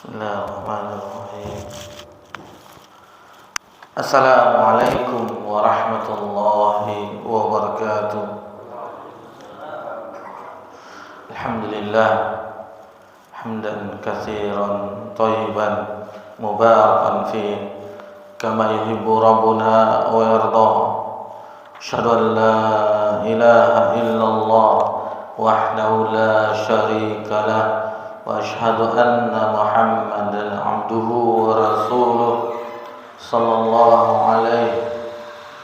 Bismillahirrahmanirrahim. Assalamualaikum warahmatullahi wabarakatuh. Alhamdulillah hamdan katsiran thayyiban mubarakan fi kama yuhibbu rabbuna wa yarda. Asyhadu an la ilaha illallah wahdahu la syarika lah wa asyhadu anna Muhammadan abduhu wa rasuluh sallallahu alaihi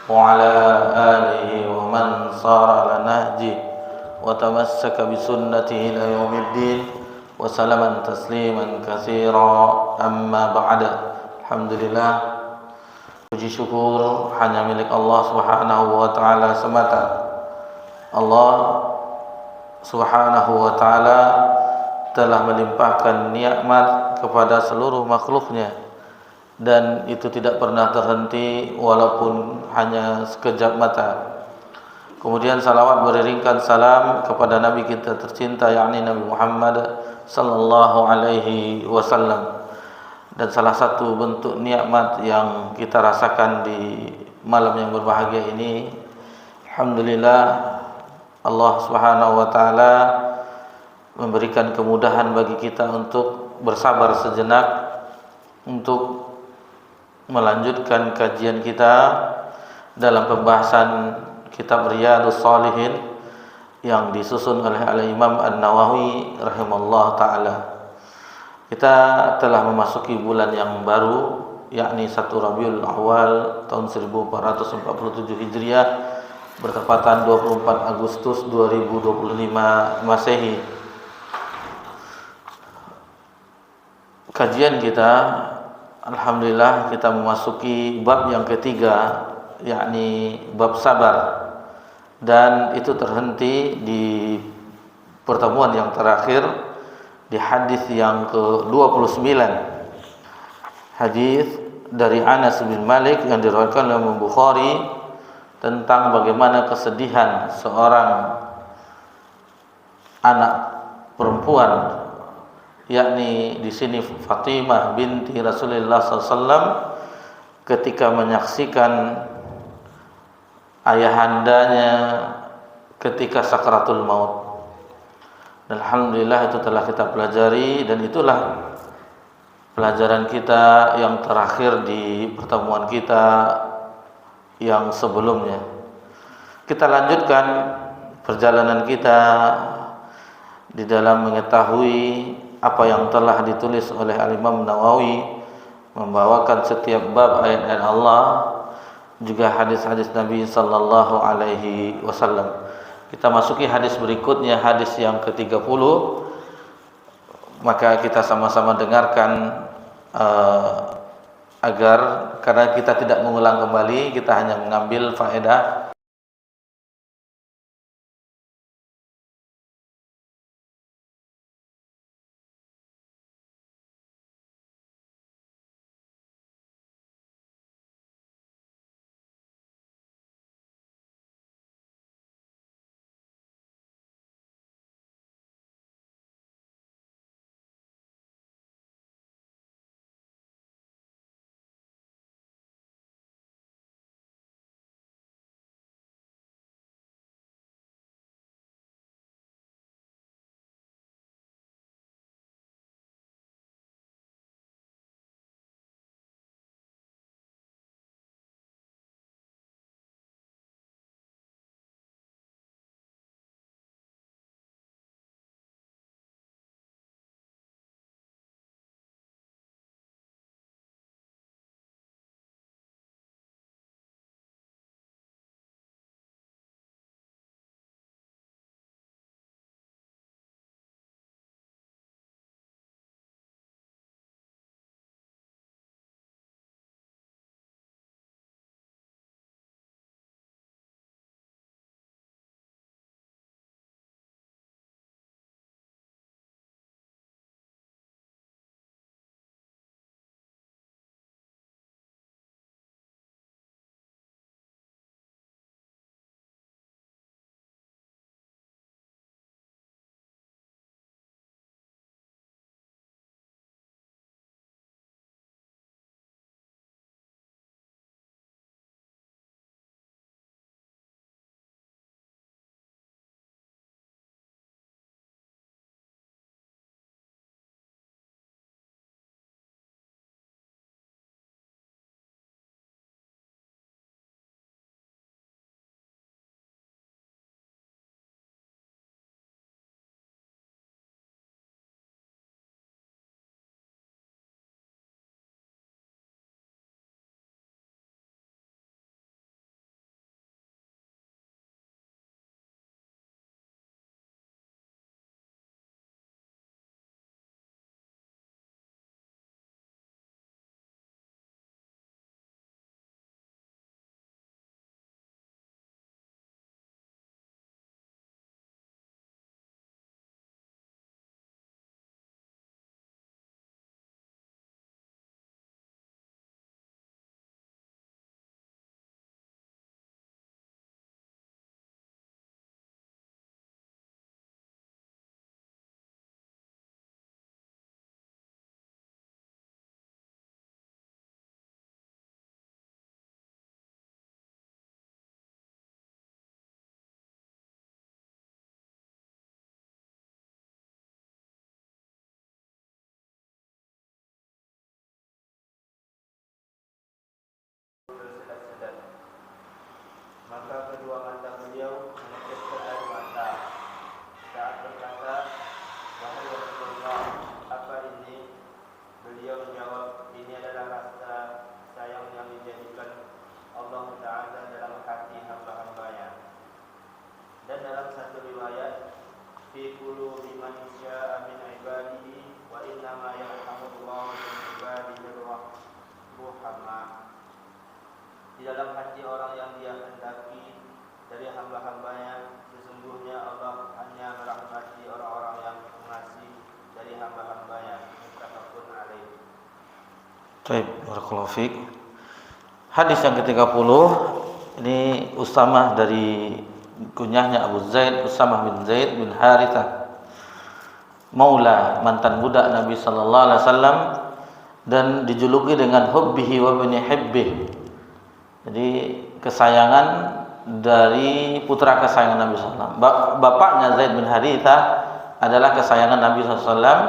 wa ala alihi wa man sara ala nahji wa tamassaka bi sunnatihi ila yaumiddin wa salaman tasliman katsira amma ba'da. Alhamdulillah, puji syukur hanya milik Allah Subhanahu wa taala semata. Allah Subhanahu wa taala telah melimpahkan nikmat kepada seluruh makhluknya, dan itu tidak pernah terhenti walaupun hanya sekejap mata. Kemudian salawat beriringkan salam kepada Nabi kita tercinta, yakni Nabi Muhammad sallallahu alaihi wasallam. Dan salah satu bentuk nikmat yang kita rasakan di malam yang berbahagia ini, alhamdulillah, Allah Subhanahu wa taala memberikan kemudahan bagi kita untuk bersabar sejenak untuk melanjutkan kajian kita dalam pembahasan kitab Riyadhus Shalihin yang disusun oleh Al-Imam An-Nawawi rahimallahu taala. Kita telah memasuki bulan yang baru, yakni 1 Rabiul Awal tahun 1447 Hijriah bertepatan 24 Agustus 2025 Masehi. Kajian kita, alhamdulillah, kita memasuki bab yang ketiga, yakni bab sabar, dan itu terhenti di pertemuan yang terakhir di hadis yang ke-29, hadis dari Anas bin Malik yang diriwayatkan oleh Imam Bukhari tentang bagaimana kesedihan seorang anak perempuan, yakni di sini Fatimah binti Rasulullah SAW, ketika menyaksikan ayahandanya ketika sakaratul maut. Dan alhamdulillah itu telah kita pelajari, dan itulah pelajaran kita yang terakhir di pertemuan kita yang sebelumnya. Kita lanjutkan perjalanan kita di dalam mengetahui apa yang telah ditulis oleh Al-Imam Nawawi, membawakan setiap bab ayat-ayat Allah, juga hadis-hadis Nabi sallallahu alaihi wasallam. Kita masuki hadis berikutnya, hadis yang ke-30. Maka kita sama-sama dengarkan agar, karena kita tidak mengulang kembali, kita hanya mengambil faedah haji orang yang Dia hendaki dari hamba-hambanya. Sesungguhnya Allah hanya merahmati orang-orang yang mengasihi dari hamba-hambanya. Muttafaqun alaih. Baik, barakallahu fiik. Hadis yang ke-30 ini Usamah dari kunyahnya Abu Zaid, Usamah bin Zaid bin Harithah, maula, mantan budak Nabi sallallahu alaihi wasallam, dan dijuluki dengan hubbihi wa bani hibbih. Jadi kesayangan dari putra kesayangan Nabi sallallahu alaihi wasallam. Bapaknya Zaid bin Harithah adalah kesayangan Nabi sallallahu alaihi wasallam,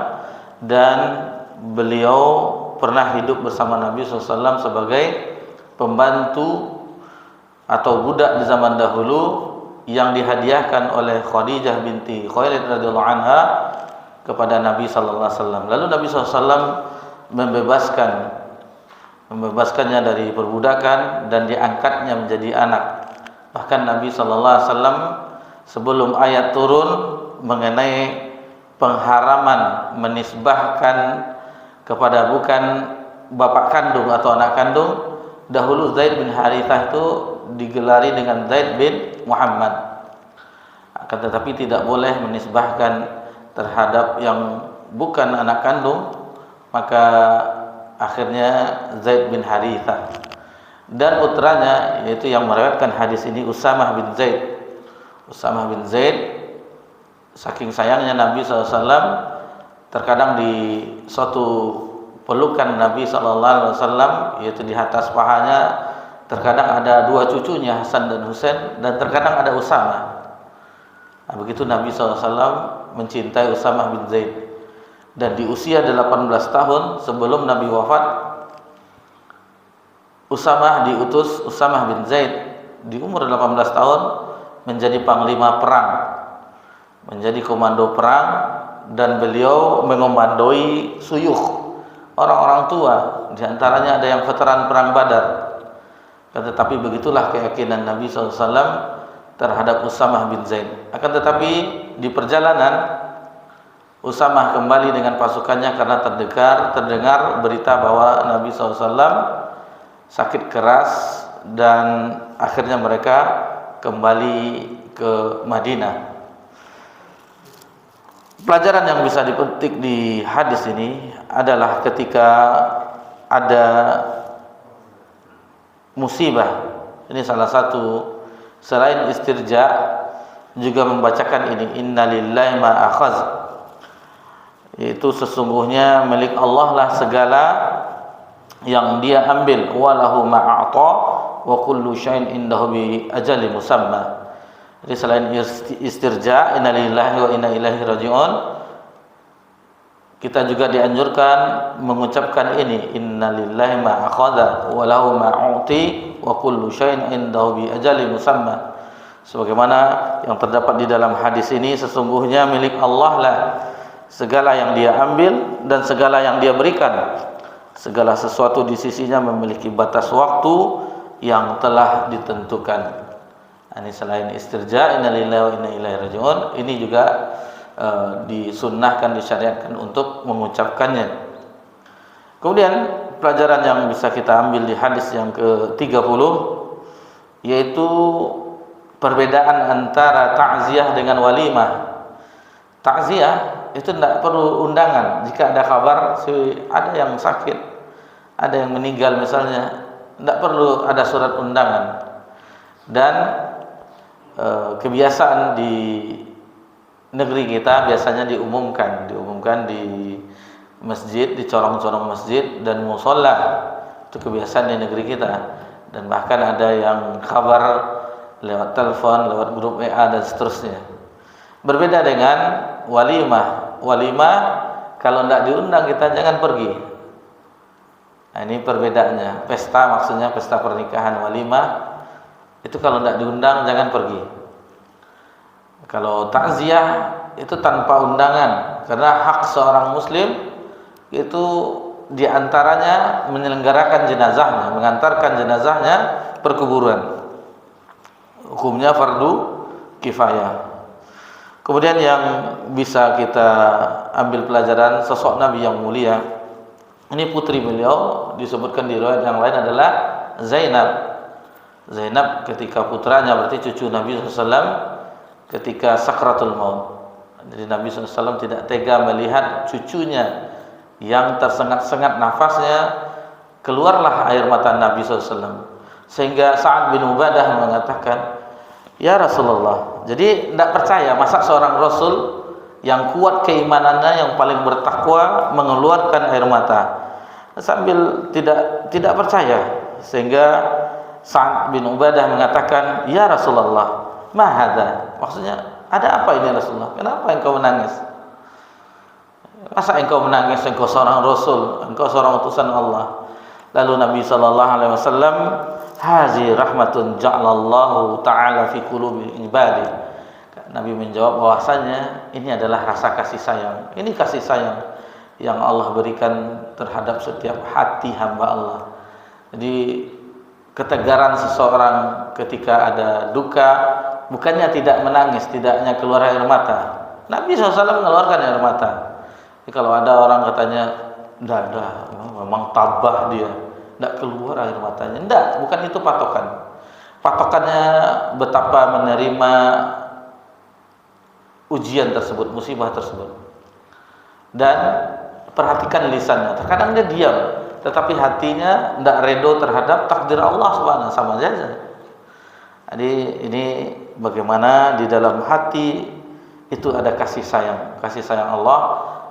dan beliau pernah hidup bersama Nabi sallallahu alaihi wasallam sebagai pembantu atau budak di zaman dahulu yang dihadiahkan oleh Khadijah binti Khuwailid radhiyallahu anha kepada Nabi sallallahu alaihi wasallam. Lalu Nabi sallallahu alaihi wasallam membebaskannya dari perbudakan dan diangkatnya menjadi anak. Bahkan Nabi sallallahu alaihi wasallam sebelum ayat turun mengenai pengharaman menisbahkan kepada bukan bapak kandung atau anak kandung, dahulu Zaid bin Harithah itu digelari dengan Zaid bin Muhammad. Akan tetapi tidak boleh menisbahkan terhadap yang bukan anak kandung, maka akhirnya Zaid bin Harithah. Dan putranya, yaitu yang meriwayatkan hadis ini, Usamah bin Zaid. Usamah bin Zaid, saking sayangnya Nabi SAW, terkadang di suatu pelukan Nabi SAW, yaitu di atas pahanya, terkadang ada dua cucunya, Hasan dan Husain, dan terkadang ada Usamah. Nah, begitu Nabi SAW mencintai Usamah bin Zaid. Dan di usia 18 tahun sebelum Nabi wafat, Usamah diutus, Usamah bin Zaid di umur 18 tahun menjadi panglima perang, menjadi komando perang, dan beliau mengomandoi suyuh, orang-orang tua, diantaranya ada yang veteran perang Badar. Tetapi begitulah keyakinan Nabi SAW terhadap Usamah bin Zaid. Akan tetapi di perjalanan Usamah kembali dengan pasukannya karena terdengar berita bahwa Nabi SAW sakit keras, dan akhirnya mereka kembali ke Madinah. Pelajaran yang bisa dipetik di hadis ini adalah ketika ada musibah, ini salah satu selain istirja juga membacakan ini, innalillahi ma akhaz, yaitu sesungguhnya milik Allah lah segala yang Dia ambil, walahu ma a'ta wa kullu syai'in indahu bi ajali musamma. Jadi selain istirja, innalillahi wa inna ilaihi raji'un, kita juga dianjurkan mengucapkan ini, innalillahi ma akhadha wa lahu ma u'ti wa kullu syai'in indahu bi ajali musamma. Sebagaimana yang terdapat di dalam hadis ini, sesungguhnya milik Allah lah segala yang Dia ambil dan segala yang Dia berikan. Segala sesuatu di sisinya memiliki batas waktu yang telah ditentukan. Ini selain istirja, innalillahi wa inna ilaihi raji'un, ini juga disunnahkan, disyariatkan untuk mengucapkannya. Kemudian pelajaran yang bisa kita ambil di hadis yang ke-30, yaitu perbedaan antara takziah dengan walimah. Takziah itu tidak perlu undangan. Jika ada kabar ada yang sakit, ada yang meninggal misalnya, tidak perlu ada surat undangan. Dan kebiasaan di negeri kita biasanya diumumkan di masjid, di corong-corong masjid dan musola. Itu kebiasaan di negeri kita. Dan bahkan ada yang kabar lewat telepon, lewat grup WA dan seterusnya. Berbeda dengan walimah. Walimah kalau tidak diundang kita jangan pergi. Nah, ini perbedaannya. Pesta, maksudnya pesta pernikahan. Walimah itu kalau tidak diundang jangan pergi. Kalau takziah itu tanpa undangan, karena hak seorang muslim itu diantaranya menyelenggarakan jenazahnya, mengantarkan jenazahnya perkuburan. Hukumnya fardu kifayah. Kemudian yang bisa kita ambil pelajaran, sosok Nabi yang mulia, ini putri beliau, disebutkan di riwayat yang lain adalah Zainab. Zainab ketika putranya, berarti cucu Nabi SAW, ketika sakratul maut. Jadi Nabi SAW tidak tega melihat cucunya yang tersengat-sengat nafasnya, keluarlah air mata Nabi SAW. Sehingga Sa'ad bin Ubadah mengatakan, ya Rasulullah, jadi tidak percaya masa seorang Rasul yang kuat keimanannya, yang paling bertakwa, mengeluarkan air mata. Sambil tidak percaya, sehingga Sa'ad bin Ubadah mengatakan, ya Rasulullah, ma hadza? Maksudnya, ada apa ini Rasulullah? Kenapa engkau menangis? Masa engkau menangis? Engkau seorang Rasul, engkau seorang utusan Allah. Lalu Nabi SAW, hazi rahmatun ja'alallahu ta'ala fi qulubi ibadi. Nabi menjawab bahwasanya ini adalah rasa kasih sayang. Ini kasih sayang yang Allah berikan terhadap setiap hati hamba Allah. Jadi ketegaran seseorang ketika ada duka, bukannya tidak menangis, tidaknya keluar air mata. Nabi SAW mengeluarkan air mata. Jadi kalau ada orang katanya, enggak, memang tabah dia, enggak keluar air matanya. Enggak, bukan itu patokan. Patokannya betapa menerima ujian tersebut, musibah tersebut. Dan perhatikan lisannya. Terkadang dia diam, tetapi hatinya tidak redo terhadap takdir Allah Subhanahu, sama saja. Jadi ini bagaimana di dalam hati itu ada kasih sayang Allah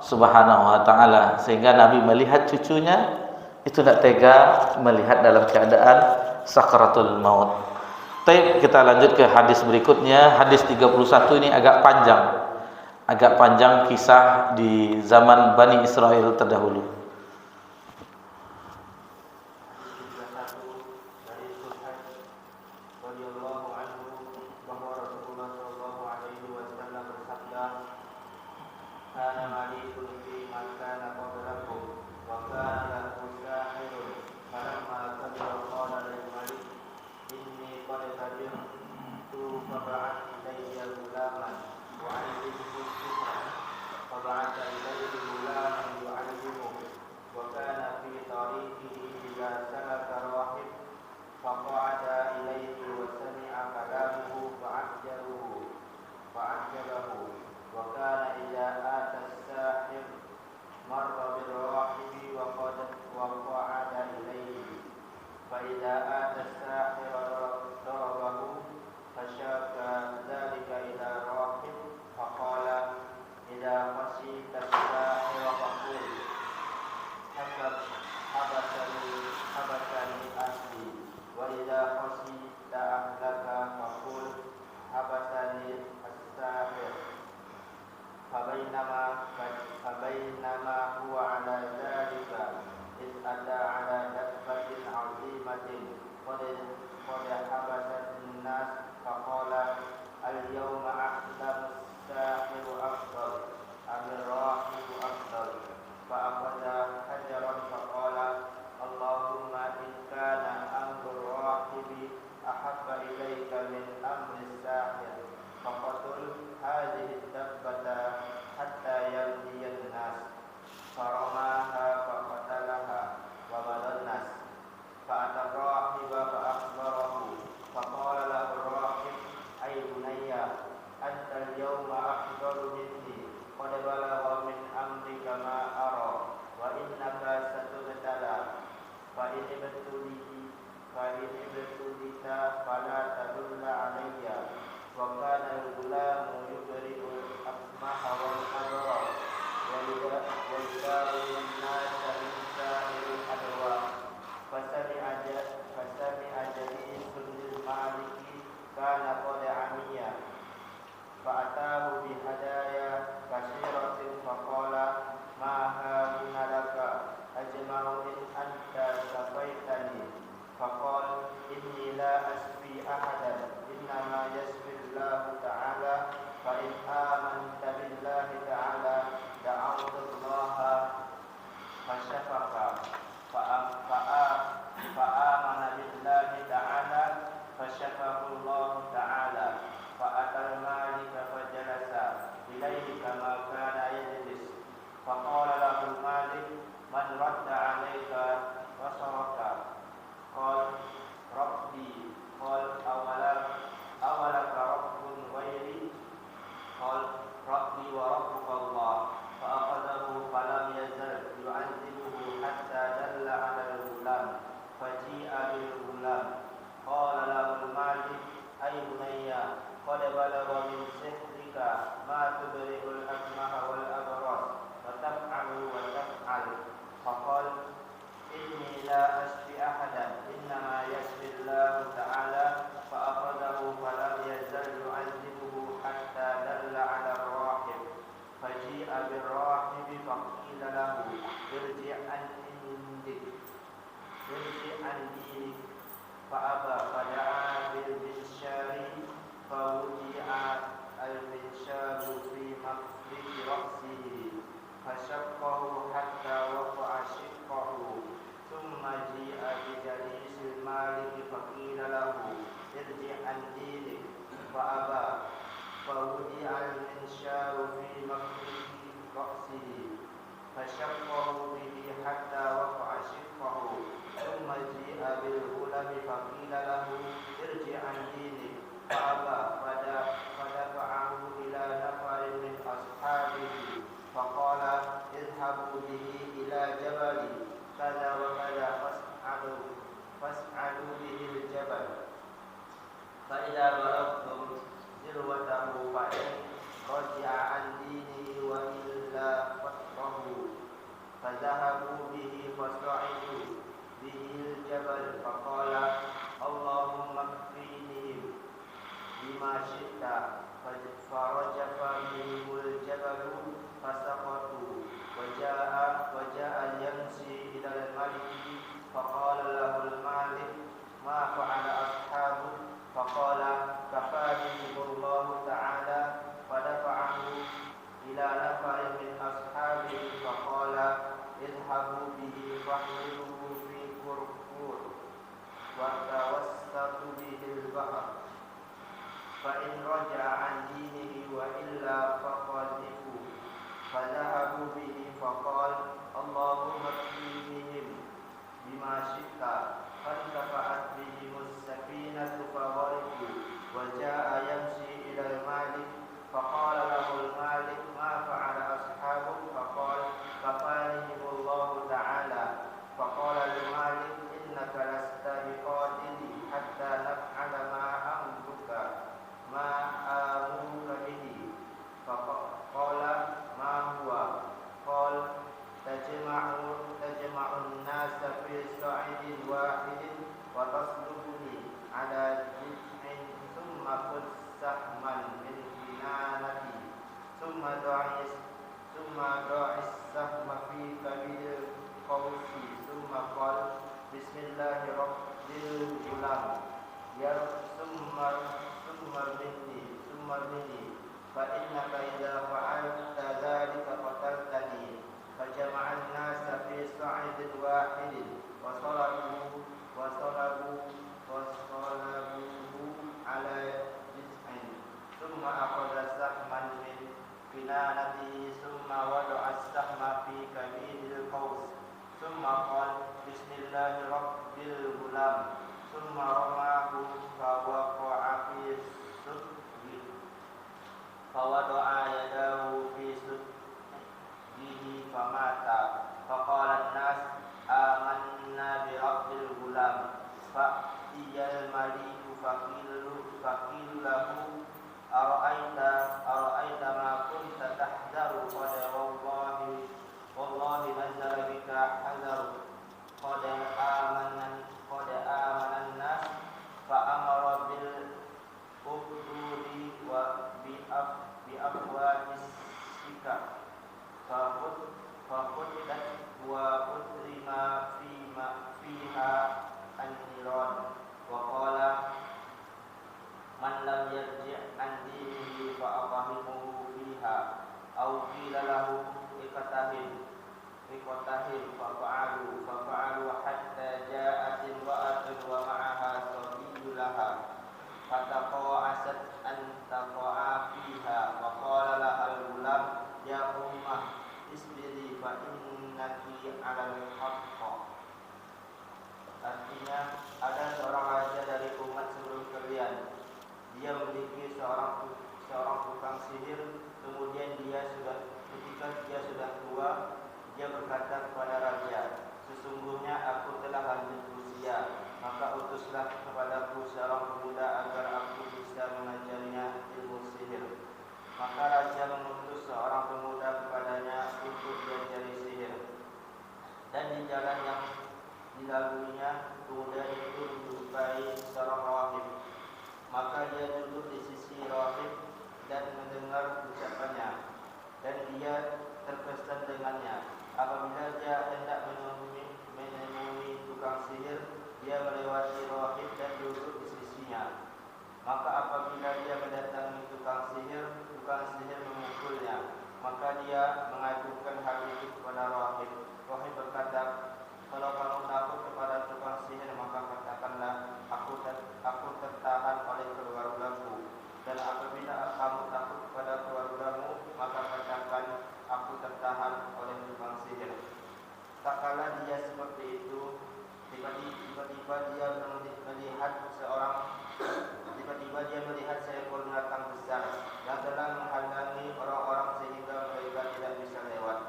Subhanahu wa taala, sehingga Nabi melihat cucunya itu tidak tega melihat dalam keadaan sakratul maut. Baik, kita lanjut ke hadis berikutnya. Hadis 31 ini agak panjang kisah di zaman Bani Israel terdahulu. ارجع عن دينك فأبى فوضع المنشار في مفرق رأسه فشقه به حتى وقع شقه ثم جيء بالغلام فقيل له ارجع عن دينك فأبى فدفعه إلى نفر من أصحابه فقال اذهبوا به إلى جبل كذا وكذا فاسعدوا به الجبل فإذا بلغتم ذروته فإن رجع عن دينه وإلا فاتركوه فذهبوا به فصعدوا به الجبل فقال اللهم اكفينهم بما شئت فرجف بهم الجبل فسقطوا وجاء يمشي إلى الملك فقال له المالك ما فعل أصحابه فقال كفاني الله تعالى فدفعه إلى نفر من أصحابه فقال اذهبوا به فاحملوه في كركور وتوسطوا به البحر فإن رجع عن دينه وإلا فقذفوه فذهبوا به فقال اللهم اكفيهم بما شئت فانتفعت بهم السفينة فغرقوا وجاء يمشي إلى المالك فقال له المالك ما فعل أصحابك فقال كفانهم الله تعالى فقال المالك إنك لست بقادر حتى نفعل ما أمرك به فقال ما هو قال تجمع الناس في صعيد واحد وتصلبني على جذع ثم خذ سهما من كنانتي ثم ضع السهم في كبد القوس ثم قال بسم الله رب الغلام ثم ارمني فإنك إذا فعلت ذلك قتلتني فجمع الناس في صعيد واحد وصلبوه على جذع ثم أخذ سهما من كنانته ثم وضع السهم في كبد القوس ثم قال بسم الله رب الغلام ثم رماه فوقع في صدره فوضع يده في صدره فمات فقال الناس آمنا برب الغلام فأتي الملك فقيل له أرأيت ما كنت تحذر والله نزل بك حذر قد آمن الناس فأمر بالأخدود بأفواه السكة فخدت وأترم فيها النيران وقال من لم يرجع عن دينه فأقهمه فيها أو قيل له اقتهل ففعلوا حتى جاءت امرأة ومعها صبي لها فتقاعست أن تقع فيها فقال لها الغلام يا أمه isbiri fa innaki 'alal haqq. Artinya ada seorang raja dari umat sebelum kalian. Dia memiliki seorang tukang sihir. Kemudian ketika dia sudah tua, dia berkata kepada raja, sesungguhnya aku telah lanjut usia, maka utuslah kepadaku seorang pemuda agar aku bisa mengajarinya ilmu sihir. Maka raja mengutus seorang pemuda kepadanya untuk diajari sihir. Dan di jalan yang dilaluinya, pemuda itu menjumpai seorang rahib. Maka dia duduk di sisi rahib dan mendengar ucapannya, dan dia terkesan dengannya. Apabila dia hendak menemui tukang sihir, dia melewati rahib dan duduk di sisinya. Maka apabila dia mendatangi tukang sihir memukulnya. Maka dia mengadukan hal itu kepada rahib. Rahib berkata, kalau kamu takut kepada tukang sihir, maka katakanlah, aku tetap tertahan oleh keluargaku. Dan apabila kamu takut kepada keluargamu, maka katakan, aku tertahan oleh tukang sihir. Tak kala dia seperti itu, tiba-tiba dia melihat seekor binatang besar yang telah menghalangi orang-orang sehingga mereka tidak bisa lewat.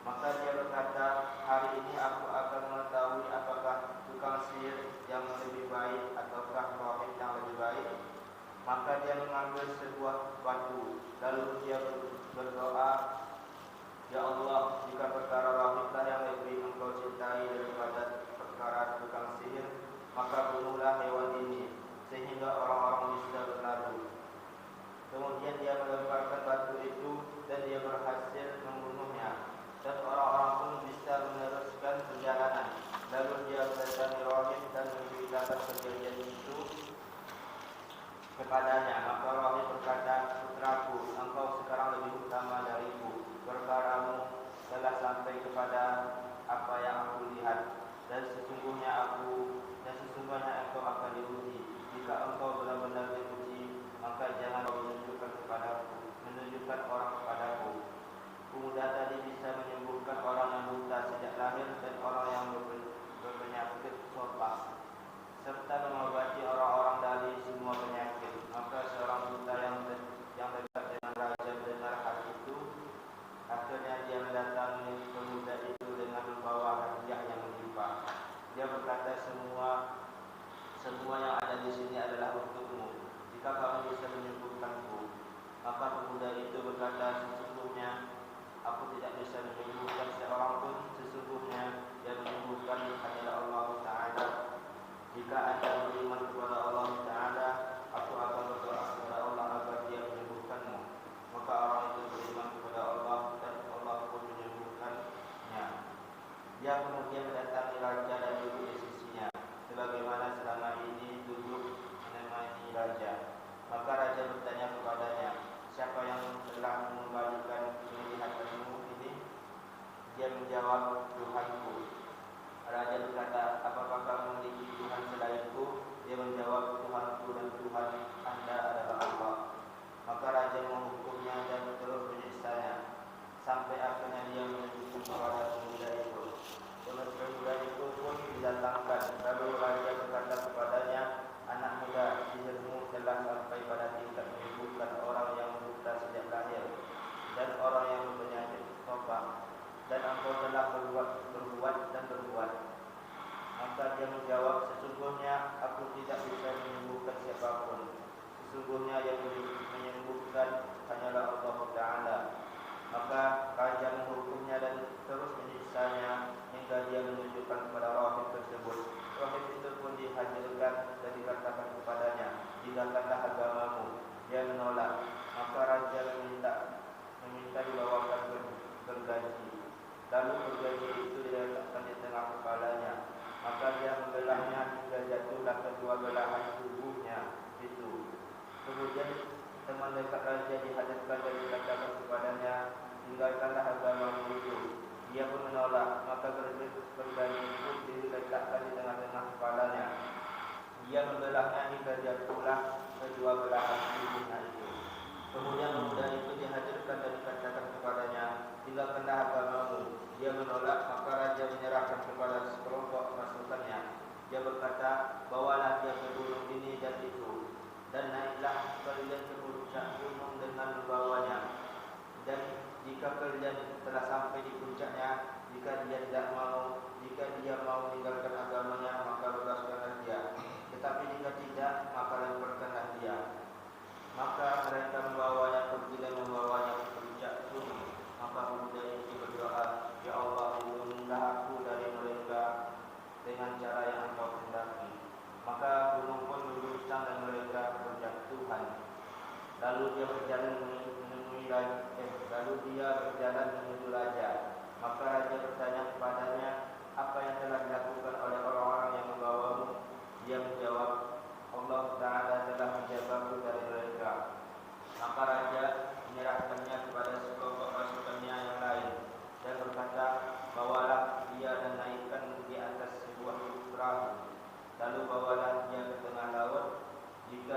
Maka dia berkata, hari ini aku akan mengetahui apakah tukang sihir yang lebih baik ataukah rahib yang lebih baik. Maka dia mengambil sebuah batu, lalu dia berdoa, ya Allah, jika perkara rahiblah yang lebih engkau cintai daripada perkara tukang sihir, maka bunuhlah hewan ini sehingga orang-orang bisa berlalu. Kemudian dia melemparkan batu itu dan dia berhasil membunuhnya. Dan orang-orang pun bisa meneruskan perjalanan. Lalu dia mendatangi rahib dan menceritakan kejadian itu kepadanya. Maka rahib berkata, putraku, engkau sekarang lebih utama dariku. Perkaramu telah sampai kepada apa yang aku lihat, dan sesungguhnya engkau akan diuji. Jika engkau benar-benar diuji, maka jangan kau menunjukkan orang kepadaku. Pemuda tadi bisa menyembuhkan orang yang buta sejak lahir dan orang yang berpenyakit sopak, serta mengobati orang-orang dari semua penyakit. Maka seorang buta yang dekat dengan raja mendengar hal itu. Akhirnya dia mendatangi pemuda itu dengan membawa hadiah yang melimpah. Dia berkata, semua yang ada di sini adalah untukmu, jika kamu bisa menyembuhkanku. Maka pemuda itu berkata, sesungguhnya aku tidak bisa menyembuhkan seorang pun. Sesungguhnya yang menyembuhkan hanyalah Allah Ta'ala. Jika Anda beriman kepada Allah Ta'ala, aku akan berdoa kepada Allah agar dia menyembuhkanmu. Maka orang itu beriman kepada Allah dan Allah pun menyembuhkannya. Dia kemudian mendatangi raja dan duduk di sisinya, sebagaimana selama ini duduk menemani raja. Maka raja bertanya kepadanya, siapa yang telah mengembalikan penglihatanmu ini? Dia menjawab, Tuhanku. Raja berkata, apakah kamu memiliki Tuhan selainku? Dia menjawab, Tuhanku dan Tuhan Anda adalah Allah. Maka raja menghukumnya dan terus menyiksanya, sampai akhirnya dia menunjukkan kepada pemuda itu. Pemuda itu pun didatangkan. Lalu raja berkata kepadanya, anak muda, sihirmu telah sampai pada tingkat menyembuhkan orang yang buta sejak lahir dan orang yang berpenyakit sopak, dan engkau telah berbuat. Maka dia menjawab, sesungguhnya aku tidak bisa menyembuhkan siapapun. Sesungguhnya yang menyembuhkan hanyalah Allah Ta'ala. Maka raja menghukumnya dan terus menyiksanya hingga dia menunjukkan kepada rahib tersebut. Rahib itu pun dihadirkan dan dikatakan kepadanya, tinggalkanlah agamamu. Dia menolak. Maka raja meminta dibawakan gergaji. Lalu gergaji itu diletakkan di tengah kepalanya. Maka dia membelahnya hingga jatuhlah kedua belahan tubuhnya itu. Kemudian teman dekat raja dihadirkan dan dikatakan kepadanya, tinggalkanlah agamamu itu. Dia pun menolak. Maka gergaji itu diletakkan di tengah-tengah kepalanya. Dia membelahnya hingga jatuhlah kedua belahan tubuhnya itu. Kemudian pemuda itu dihadirkan dan dikatakan kepadanya, tinggalkanlah agamamu. Dia menolak. Maka raja menyerahkan kepada sekelompok pasukannya. Dia berkata, bawalah dia ke gunung ini dan itu, dan naiklah kalian ke puncak gunung dengan membawanya. Dan jika kalian telah sampai di puncaknya, jika dia mau meninggalkan agamanya, maka bebaskanlah dia. Tetapi jika tidak, maka lemparkanlah dia. Maka mereka membawanya pergi dan membawanya ke puncak gunung. Maka pemuda itu berdoa, ya Allah, lindungilah aku dari mereka dengan cara yang engkau kehendaki. Maka gunung pun berguncang dan mereka berjatuhan. Lalu dia berjalan menuju raja. Maka raja bertanya kepadanya, apa yang telah dilakukan oleh orang-orang yang membawamu? Dia menjawab, Allah Ta'ala telah menjagaku dari mereka. Maka raja menyerahkannya kepada sekelompok pasukannya yang lain dan berkata, bawalah dia dan naikkan di atas sebuah perahu. Lalu bawalah dia ke tengah laut. Jika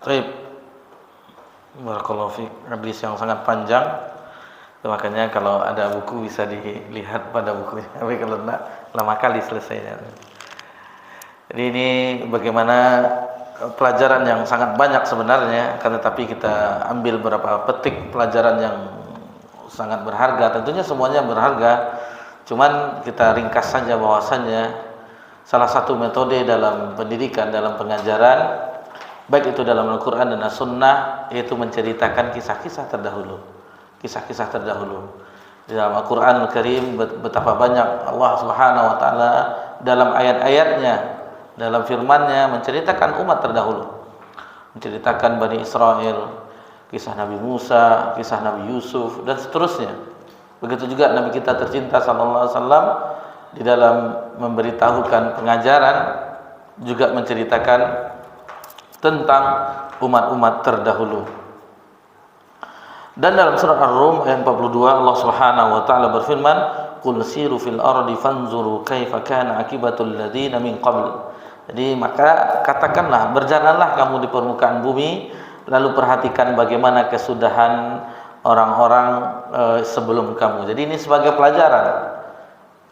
Baik. Barakallahu fiik. Hadis yang sangat panjang. Makanya kalau ada buku bisa dilihat pada bukunya. Tapi kalau enggak, lama kali selesainya. Jadi ini bagaimana pelajaran yang sangat banyak sebenarnya, karena tapi kita ambil beberapa petik pelajaran yang sangat berharga. Tentunya semuanya berharga. Cuman kita ringkas saja bahwasannya salah satu metode dalam pendidikan, dalam pengajaran, baik itu dalam Al-Quran dan As-Sunnah, yaitu menceritakan kisah-kisah terdahulu. Kisah-kisah terdahulu. Di dalam Al-Quran Al-Karim betapa banyak Allah Subhanahu wa taala dalam ayat-ayatnya, dalam firman-Nya menceritakan umat terdahulu. Menceritakan Bani Israel, kisah Nabi Musa, kisah Nabi Yusuf dan seterusnya. Begitu juga Nabi kita tercinta sallallahu alaihi wasallam di dalam memberitahukan pengajaran juga menceritakan tentang umat-umat terdahulu. Dan dalam surah Ar-Rum ayat 42 Allah Subhanahu wa taala berfirman, "Qul siru fil ardi fanzuru kaifa kana akibatul ladzina min qabl." Jadi maka katakanlah, berjalanlah kamu di permukaan bumi, lalu perhatikan bagaimana kesudahan orang-orang sebelum kamu. Jadi ini sebagai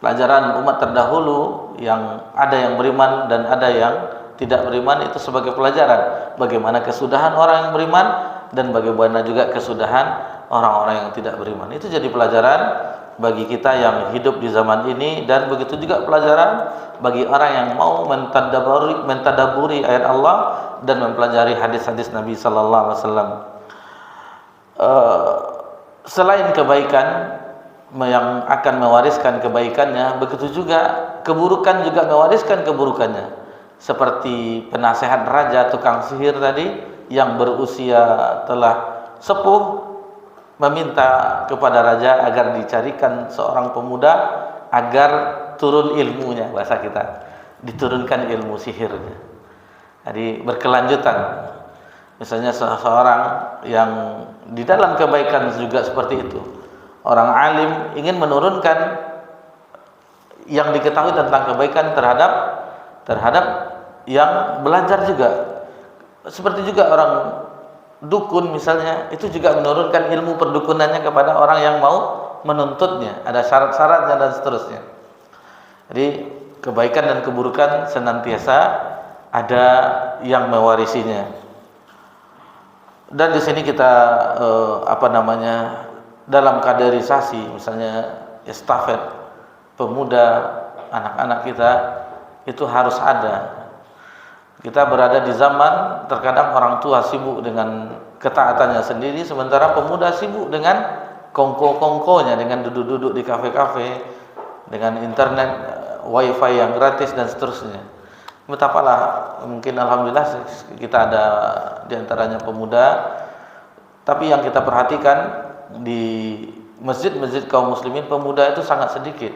pelajaran umat terdahulu, yang ada yang beriman dan ada yang tidak beriman, itu sebagai pelajaran bagaimana kesudahan orang yang beriman dan bagaimana juga kesudahan orang-orang yang tidak beriman. Itu jadi pelajaran bagi kita yang hidup di zaman ini, dan begitu juga pelajaran bagi orang yang mau mentadaburi ayat Allah dan mempelajari hadis-hadis Nabi sallallahu alaihi wasallam. Selain kebaikan yang akan mewariskan kebaikannya, begitu juga keburukan juga mewariskan keburukannya. Seperti penasehat raja tukang sihir tadi yang berusia telah sepuh meminta kepada raja agar dicarikan seorang pemuda agar turun ilmunya, bahasa kita, diturunkan ilmu sihirnya. Jadi berkelanjutan. Misalnya seseorang yang di dalam kebaikan juga seperti itu, orang alim ingin menurunkan yang diketahui tentang kebaikan terhadap yang belajar juga. Seperti juga orang dukun misalnya, itu juga menurunkan ilmu perdukunannya kepada orang yang mau menuntutnya, ada syarat-syaratnya dan seterusnya. Jadi kebaikan dan keburukan senantiasa ada yang mewarisinya. Dan di sini kita dalam kaderisasi, misalnya estafet pemuda, anak-anak kita itu harus ada. Kita berada di zaman terkadang orang tua sibuk dengan ketaatannya sendiri, sementara pemuda sibuk dengan kongko-kongkonya, dengan duduk-duduk di kafe-kafe, dengan internet, wifi yang gratis dan seterusnya. Betapalah, mungkin alhamdulillah kita ada diantaranya pemuda, tapi yang kita perhatikan di masjid-masjid kaum muslimin, pemuda itu sangat sedikit.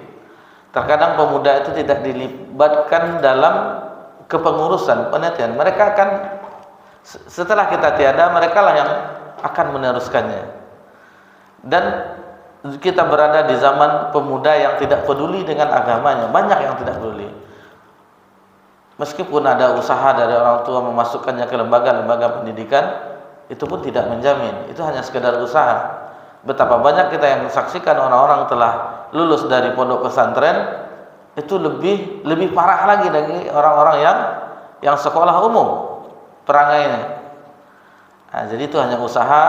Terkadang pemuda itu tidak dilibatkan dalam kepengurusan, penelitian. Mereka akan, setelah kita tiada, mereka lah yang akan meneruskannya. Dan kita berada di zaman pemuda yang tidak peduli dengan agamanya, banyak yang tidak peduli. Meskipun ada usaha dari orang tua memasukkannya ke lembaga-lembaga pendidikan, itu pun tidak menjamin, itu hanya sekedar usaha. Betapa banyak kita yang saksikan orang-orang telah lulus dari pondok pesantren, itu lebih parah lagi dari orang-orang yang sekolah umum perangainya. Nah, jadi itu hanya usaha.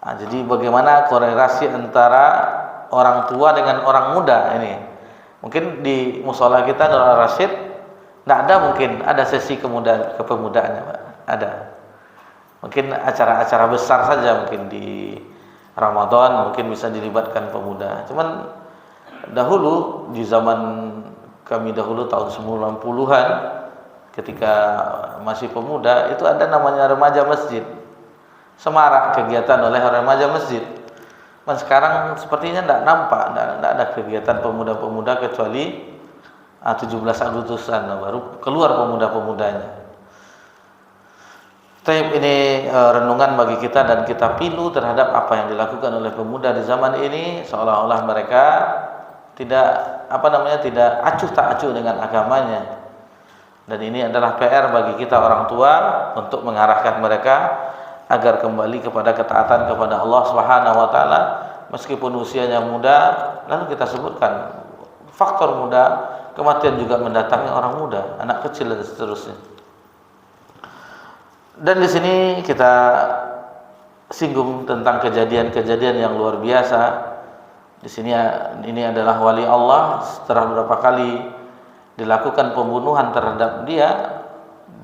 Nah, jadi bagaimana korelasi antara orang tua dengan orang muda ini? Mungkin di musola kita Darul Rasyid tidak ada, mungkin ada sesi kepemudaannya, Pak. Ada. Mungkin acara-acara besar saja, mungkin di Ramadan mungkin bisa dilibatkan pemuda. Cuman dahulu, di zaman kami dahulu tahun 90-an, ketika masih pemuda, itu ada namanya remaja masjid. Semarak kegiatan oleh remaja masjid. Dan sekarang sepertinya tidak nampak, tidak ada kegiatan pemuda-pemuda kecuali 17 Agustusan baru keluar pemuda-pemudanya. Taib, ini renungan bagi kita, dan kita pilu terhadap apa yang dilakukan oleh pemuda di zaman ini, seolah-olah mereka tidak acuh tak acuh dengan agamanya. Dan ini adalah PR bagi kita orang tua untuk mengarahkan mereka agar kembali kepada ketaatan kepada Allah Subhanahu wa taala meskipun usianya muda. Lalu kita sebutkan faktor muda, kematian juga mendatangi orang muda, anak kecil dan seterusnya. Dan di sini kita singgung tentang kejadian-kejadian yang luar biasa. Di sini ini adalah wali Allah, setelah beberapa kali dilakukan pembunuhan terhadap dia,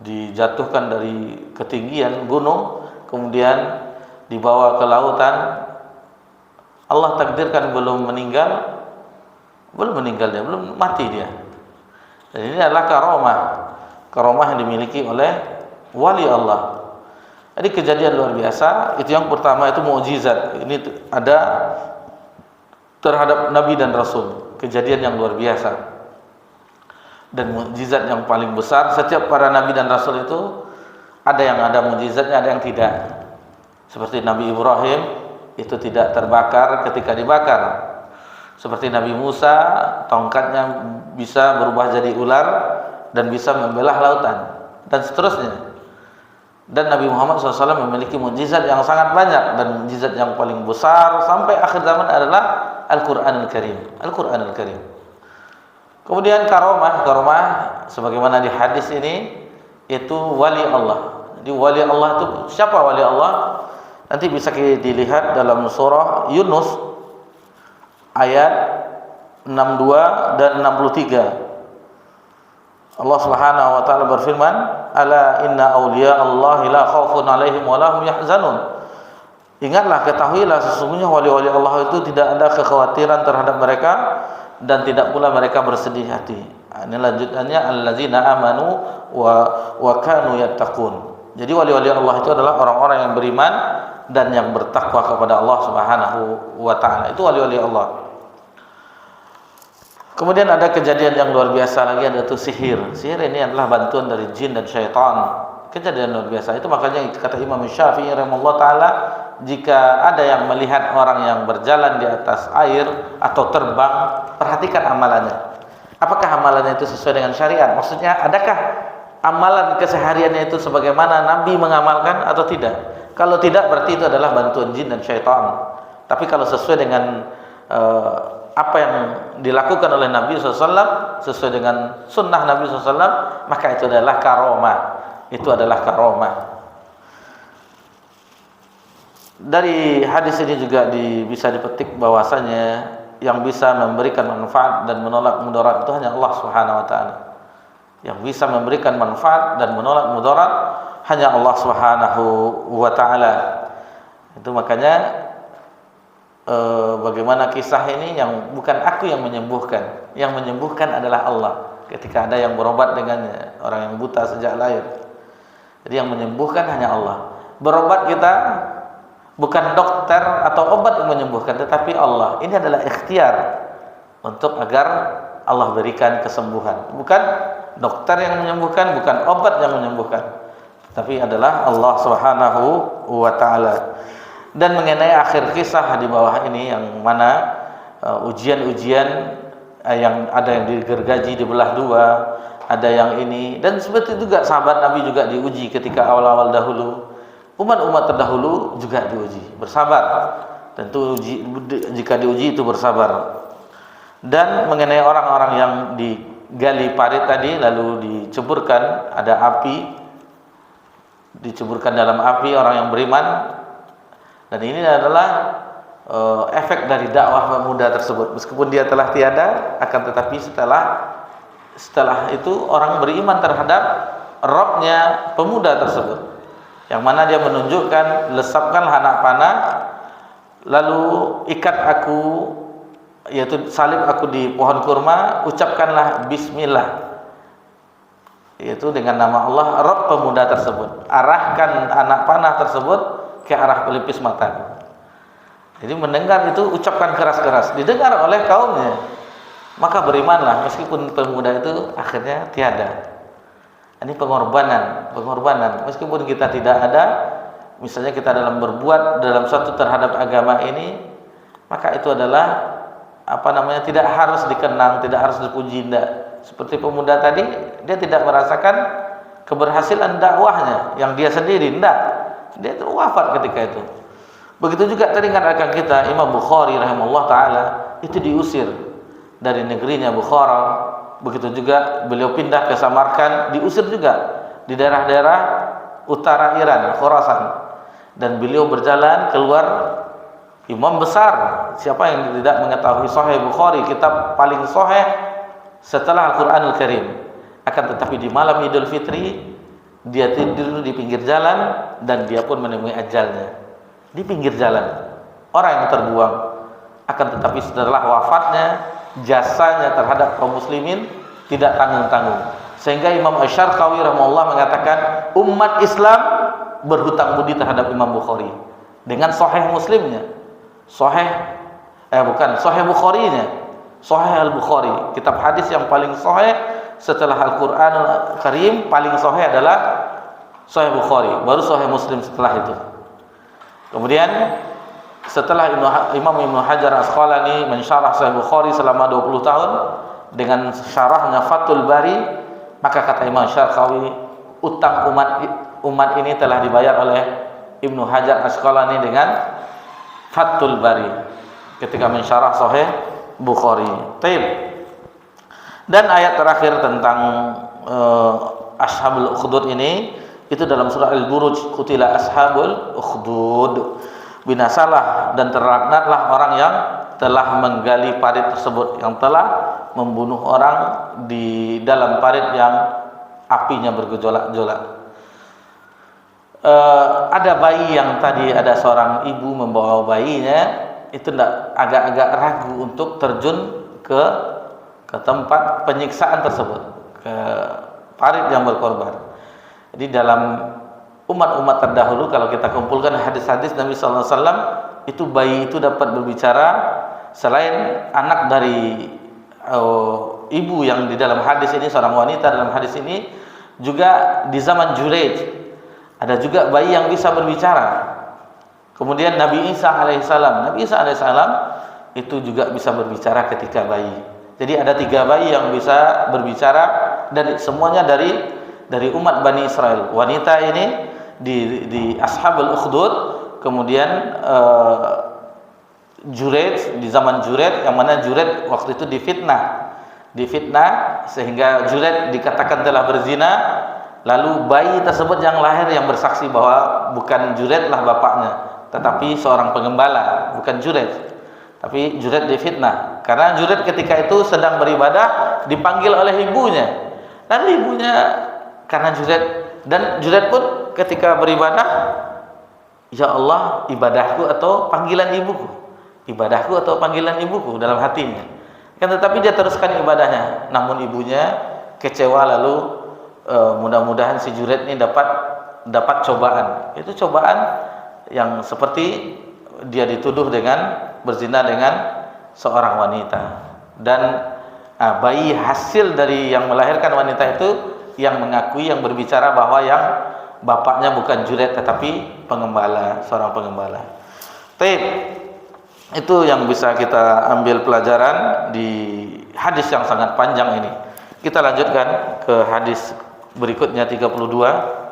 dijatuhkan dari ketinggian gunung, kemudian dibawa ke lautan. Allah takdirkan belum meninggal dia, belum mati dia. Dan ini adalah karamah yang dimiliki oleh wali Allah. Jadi kejadian luar biasa. Itu yang pertama, itu mukjizat. Ini ada terhadap Nabi dan Rasul, kejadian yang luar biasa. Dan mukjizat yang paling besar, setiap para Nabi dan Rasul itu ada yang ada mukjizatnya, ada yang tidak. Seperti Nabi Ibrahim, itu tidak terbakar ketika dibakar. Seperti Nabi Musa, tongkatnya bisa berubah jadi ular dan bisa membelah lautan, dan seterusnya. Dan Nabi Muhammad SAW memiliki mukjizat yang sangat banyak, dan mukjizat yang paling besar sampai akhir zaman adalah Al-Quranul Karim. Al-Quranul Karim. Kemudian karamah sebagaimana di hadis ini, itu wali Allah. Jadi wali Allah itu siapa wali Allah? Nanti bisa dilihat dalam surah Yunus ayat 62 dan 63. Allah Subhanahu wa taala berfirman, "Ala inna awliya Allahi la khaufun 'alaihim wa la hum yahzanun." Ingatlah, ketahuilah, sesungguhnya wali-wali Allah itu tidak ada kekhawatiran terhadap mereka dan tidak pula mereka bersedih hati. Ini lanjutannya, allazina amanu wa kanu yattaqun. Jadi wali-wali Allah itu adalah orang-orang yang beriman dan yang bertakwa kepada Allah Subhanahu wa taala. Itu wali-wali Allah. Kemudian ada kejadian yang luar biasa lagi, ada itu sihir. Sihir ini adalah bantuan dari jin dan syaitan. Kejadian luar biasa. Itu makanya kata Imam Syafi'i rahimahullah taala, jika ada yang melihat orang yang berjalan di atas air atau terbang, perhatikan amalannya. Apakah amalannya itu sesuai dengan syariat? Maksudnya, adakah amalan kesehariannya itu sebagaimana Nabi mengamalkan atau tidak? Kalau tidak, berarti itu adalah bantuan jin dan syaitan. Tapi kalau sesuai dengan apa yang dilakukan oleh Nabi SAW, sesuai dengan sunnah Nabi SAW, maka itu adalah karamah. Itu adalah karamah. Dari hadis ini juga bisa dipetik bahwasanya yang bisa memberikan manfaat dan menolak mudarat itu hanya Allah Subhanahu wa taala. Yang bisa memberikan manfaat dan menolak mudarat hanya Allah Subhanahu wa taala. Itu makanya bagaimana kisah ini, yang bukan aku yang menyembuhkan, yang menyembuhkan adalah Allah. Ketika ada yang berobat dengannya, orang yang buta sejak lahir. Jadi yang menyembuhkan hanya Allah. Berobat kita bukan dokter atau obat yang menyembuhkan, tetapi Allah. Ini adalah ikhtiar untuk agar Allah berikan kesembuhan. Bukan dokter yang menyembuhkan, bukan obat yang menyembuhkan, tapi adalah Allah Subhanahu wa taala. Dan mengenai akhir kisah di bawah ini, yang mana ujian-ujian yang ada yang digergaji dibelah dua, ada yang ini, dan seperti itu juga sahabat Nabi juga diuji ketika awal-awal dahulu. Umat-umat terdahulu juga diuji, bersabar. Tentu jika diuji itu bersabar. Dan mengenai orang-orang yang digali parit tadi lalu diceburkan, ada api, diceburkan dalam api orang yang beriman. Dan ini adalah efek dari dakwah pemuda tersebut. Meskipun dia telah tiada, akan tetapi setelah itu orang beriman terhadap Rabbnya pemuda tersebut, yang mana dia menunjukkan, lesapkanlah anak panah, lalu ikat aku, yaitu salib aku di pohon kurma, ucapkanlah bismillah, yaitu dengan nama Allah, Rabb pemuda tersebut, arahkan anak panah tersebut ke arah pelipis mata. Jadi mendengar itu, ucapkan keras-keras, didengar oleh kaumnya, maka berimanlah, meskipun pemuda itu akhirnya tiada. Ini pengorbanan, meskipun kita tidak ada, misalnya kita dalam berbuat dalam suatu terhadap agama ini, maka itu adalah tidak harus dikenang, tidak harus dipuji, tidak. Seperti pemuda tadi, dia tidak merasakan keberhasilan dakwahnya yang dia sendiri, enggak. Dia itu wafat ketika itu. Begitu juga tadi katakan kita Imam Bukhari rahimahullah taala itu diusir dari negerinya Bukhara. Begitu juga beliau pindah ke Samarkand, diusir juga di daerah-daerah utara Iran, Khorasan. Dan beliau berjalan keluar, imam besar. Siapa yang tidak mengetahui Sahih Bukhari, kitab paling sahih setelah Al-Qur'anul Karim. Akan tetapi di malam Idul Fitri dia tidur di pinggir jalan dan dia pun menemui ajalnya di pinggir jalan. Orang yang terbuang. Akan tetapi setelah wafatnya, jasanya terhadap kaum muslimin tidak tanggung-tanggung. Sehingga Imam Asy-Syarqawi rahimahullah mengatakan umat Islam berhutang budi terhadap Imam Bukhari dengan Sahih Muslimnya, Sahih Bukharinya, Sahih Al-Bukhari, kitab hadis yang paling sahih setelah Al-Qur'anul Karim. Paling sahih adalah Sahih Bukhari, baru Sahih Muslim setelah itu. Kemudian setelah Imam Ibnu Hajar Asqalani mensyarah Sahih Bukhari selama 20 tahun dengan syarahnya Fathul Bari, maka kata Imam Syarqawi, utang umat ini telah dibayar oleh Ibnu Hajar Asqalani dengan Fathul Bari ketika mensyarah Sahih Bukhari. Taib. Dan ayat terakhir tentang Ashabul Ukhdud ini itu dalam surah Al-Buruj, qutila ashabul ukhdud, binasalah dan terlaknatlah orang yang telah menggali parit tersebut, yang telah membunuh orang di dalam parit yang apinya bergejolak-jolak. Ada bayi yang tadi ada seorang ibu membawa bayinya, itu agak-agak ragu untuk terjun ke tempat penyiksaan tersebut, ke parit yang berkorban. Jadi dalam umat-umat terdahulu, kalau kita kumpulkan hadis-hadis Nabi sallallahu alaihi wasallam, itu bayi itu dapat berbicara selain anak dari ibu yang di dalam hadis ini, seorang wanita dalam hadis ini, juga di zaman Juraij ada juga bayi yang bisa berbicara. Kemudian Nabi Isa alaihissalam itu juga bisa berbicara ketika bayi. Jadi ada 3 bayi yang bisa berbicara dan semuanya dari umat Bani Israel. Wanita ini di Ashabul Ukhdud, kemudian Juraij di zaman Juraij, yang mana Juraij waktu itu difitnah sehingga Juraij dikatakan telah berzina. Lalu bayi tersebut yang lahir yang bersaksi bahwa bukan Juraij lah bapaknya, tetapi seorang pengembala, bukan Juraij. Tapi Juraij difitnah karena Juraij ketika itu sedang beribadah dipanggil oleh ibunya. Lalu ibunya, karena Juraij pun ketika beribadah, ya Allah, ibadahku atau panggilan ibuku, ibadahku atau panggilan ibuku dalam hatinya. Kan tetapi dia teruskan ibadahnya, namun ibunya kecewa. Lalu mudah-mudahan si Juraij ini dapat cobaan. Itu cobaan yang seperti dia dituduh dengan berzina dengan seorang wanita, dan bayi hasil dari yang melahirkan wanita itu yang mengakui, yang berbicara bahwa yang bapaknya bukan Juraij tetapi seorang pengembala. Baik, itu yang bisa kita ambil pelajaran di hadis yang sangat panjang ini. Kita lanjutkan ke hadis berikutnya 32.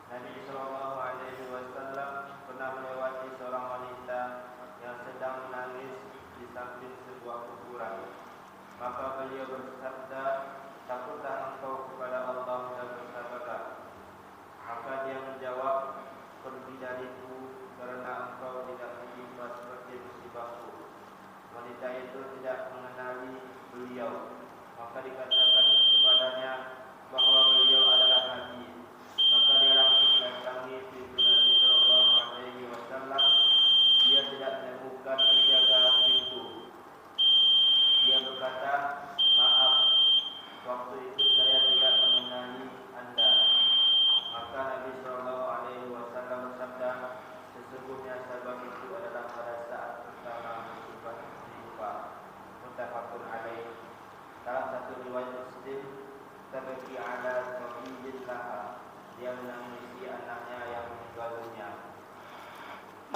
Nabi SAW pernah melewati seorang wanita yang sedang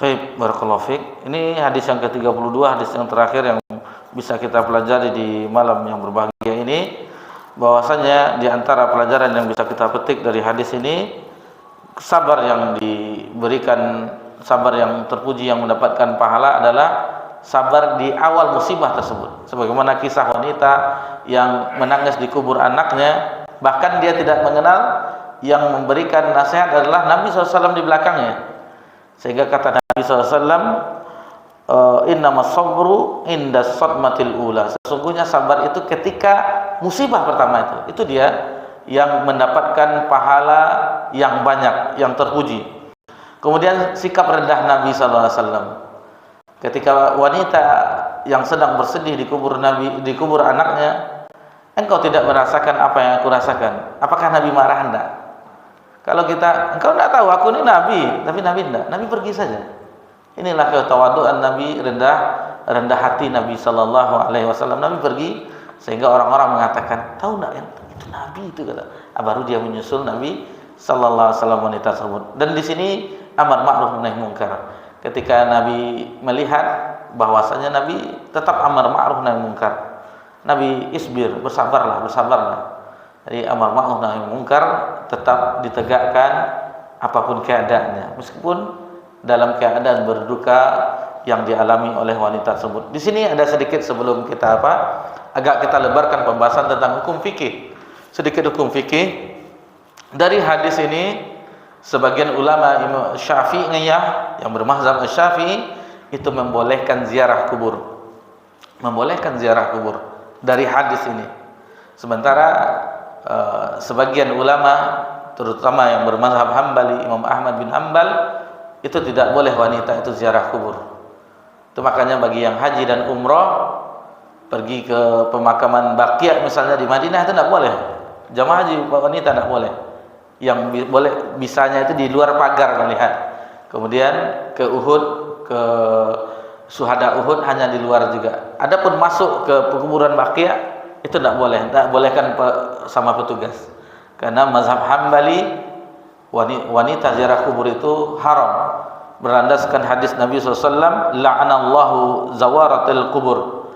Baik, barakallahu fiik. Ini hadis yang ke-32, hadis yang terakhir yang bisa kita pelajari di malam yang berbahagia ini, bahwasanya di antara pelajaran yang bisa kita petik dari hadis ini, sabar yang diberikan, sabar yang terpuji yang mendapatkan pahala adalah sabar di awal musibah tersebut. Sebagaimana kisah wanita yang menangis di kubur anaknya, bahkan dia tidak mengenal yang memberikan nasihat adalah Nabi SAW di belakangnya. Sehingga kata Nabi SAW, innamas sabru inda sadmatil ula. Sesungguhnya sabar itu ketika musibah pertama itu dia yang mendapatkan pahala yang banyak, yang terpuji. Kemudian sikap rendah Nabi SAW ketika wanita yang sedang bersedih di kubur Nabi, di kubur anaknya, engkau tidak merasakan apa yang aku rasakan. Apakah Nabi marah? Enggak. Kalau kita, engkau tidak tahu aku ini Nabi, tapi Nabi tidak. Nabi pergi saja. Inilah ketawaduan Nabi, rendah hati Nabi Sallallahu Alaihi Wasallam. Nabi pergi sehingga orang-orang mengatakan, tahu tidak yang itu Nabi itu, kata. Baru dia menyusul Nabi Sallallahu Alaihi Wasallam wanita tersebut. Dan di sini amar ma'ruf nahi munkar. Ketika Nabi melihat bahwasanya Nabi tetap amar ma'ruf nahi munkar. Nabi isbir, bersabarlah. Jadi amar ma'ruf nahi munkar tetap ditegakkan apapun keadaannya, meskipun dalam keadaan berduka yang dialami oleh wanita tersebut. Di sini ada sedikit sebelum kita agak kita lebarkan pembahasan tentang hukum fikih. Sedikit hukum fikih dari hadis ini. Sebagian ulama Imam Syafi'iyah yang bermazhab Syafi'i itu membolehkan ziarah kubur. Membolehkan ziarah kubur dari hadis ini. Sementara sebagian ulama terutama yang bermazhab Hambali, Imam Ahmad bin Hanbal, itu tidak boleh wanita itu ziarah kubur. Itu makanya bagi yang haji dan umrah pergi ke pemakaman Baqi' misalnya di Madinah itu tidak boleh. Jamaah haji wanita tidak boleh. Yang boleh bisanya itu di luar pagar melihat. Kemudian ke Uhud, ke Syuhada Uhud hanya di luar juga. Adapun masuk ke kuburan Baqi' itu tidak boleh, tidak bolehkan sama petugas. Karena mazhab Hambali wanita ziarah kubur itu haram. Berlandaskan hadis Nabi SAW, la'anallahu zawaratil kubur.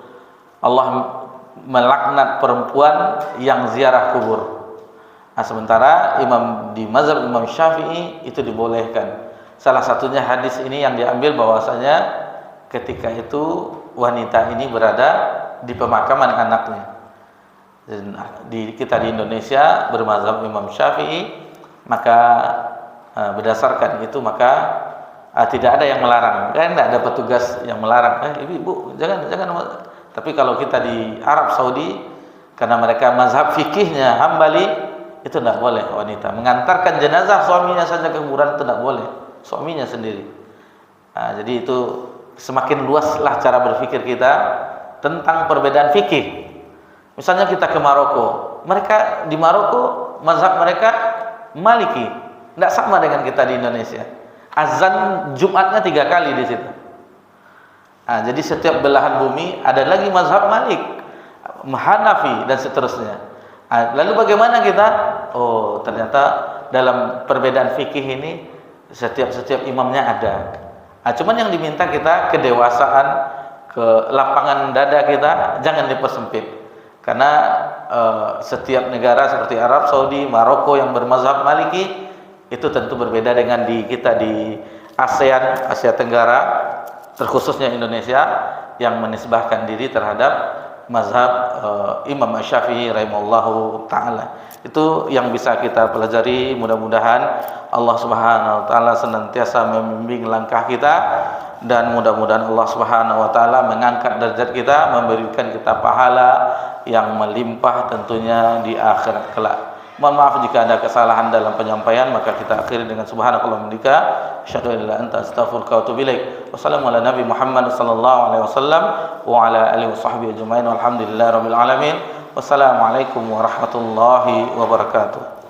Allah melaknat perempuan yang ziarah kubur. Nah, sementara imam di mazhab Imam Syafi'i itu dibolehkan. Salah satunya hadis ini yang diambil bahwasanya ketika itu wanita ini berada di pemakaman anaknya. Dan kita di Indonesia bermazhab Imam Syafi'i, maka berdasarkan itu maka tidak ada yang melarang. Kan tidak ada petugas yang melarang. Ibu jangan. Tapi kalau kita di Arab Saudi, karena mereka mazhab fikihnya Hambali, itu tidak boleh wanita mengantarkan jenazah suaminya saja ke kuburan, itu tidak boleh, suaminya sendiri. Jadi itu semakin luaslah cara berpikir kita tentang perbedaan fikih. Misalnya kita ke Maroko, mereka di Maroko mazhab mereka Maliki, tidak sama dengan kita di Indonesia. Azan Jumatnya 3 kali di situ. Jadi setiap belahan bumi ada lagi mazhab Malik, Hanafi dan seterusnya. Lalu bagaimana kita? Oh, ternyata dalam perbedaan fikih ini setiap imamnya ada. Cuman yang diminta kita kedewasaan, ke lapangan dada kita jangan dipersempit. Karena setiap negara seperti Arab Saudi, Maroko yang bermazhab Maliki itu tentu berbeda dengan di kita di ASEAN, Asia Tenggara, terkhususnya Indonesia yang menisbahkan diri terhadap mazhab Imam Syafi'i rahimahullahu ta'ala. Itu yang bisa kita pelajari. Mudah-mudahan Allah Subhanahu wa ta'ala senantiasa membimbing langkah kita, dan mudah-mudahan Allah Subhanahu wa ta'ala mengangkat derajat kita, memberikan kita pahala yang melimpah tentunya di akhirat kelak. Mohon maaf jika ada kesalahan dalam penyampaian, maka kita akhiri dengan subhanakallahumma bika asyhadu an la ilaha illa anta astaghfiruka wa atubu ilaik. Wassalamu ala nabi Muhammad sallallahu alaihi wasallam wa ala alihi washabbihi ajmain walhamdulillahirabbil alamin. Wassalamualaikum warahmatullahi wabarakatuh.